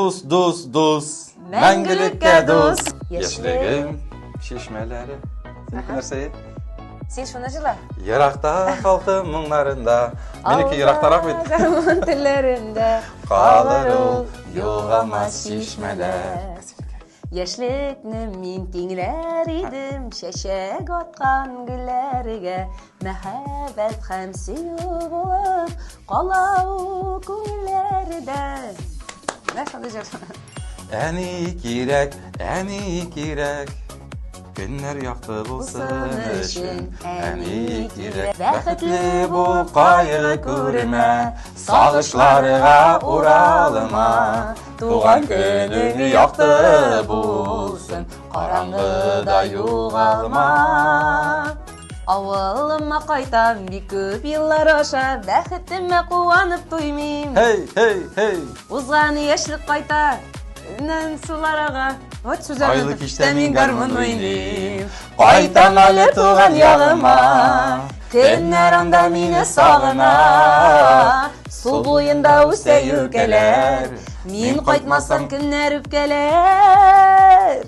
Dus, Мәңгілікке дос. Яшьлегім, шешмелері. Сен нәрсе? Сен шуны жыла? Ерақта қалқым мұңларында. Менікі ерақтарақ бет. Жармын тілерінде Қалыр ол, yoğamaz şişmeler. Яшьлекне мин тиңләр идем, шәшәк аткан гөлләргә, мәхәббәт һәм сөю булып, кала ул күңелләрдә. Нәрсә җыр? Әни кирәк, Günler yaktı bulsun için, әни кирәк. Бәхетле бул, кайгы күрмә, сагышларга уралма. Туган көнең якты булсын, караңгыда югалма. Авылыма кайтам, бик күп еллар аша, бәхетемә куанып туймыйм. Hey. Узган яшьлек кайта, үннән суларга. Айлы кичтә мин гармун уйныйм, кайтам әле туган ягыма. Көннәр анда мине сагына, Су буенда үсә юкәләр, Мин кайтмасам көннәр үпкәләр.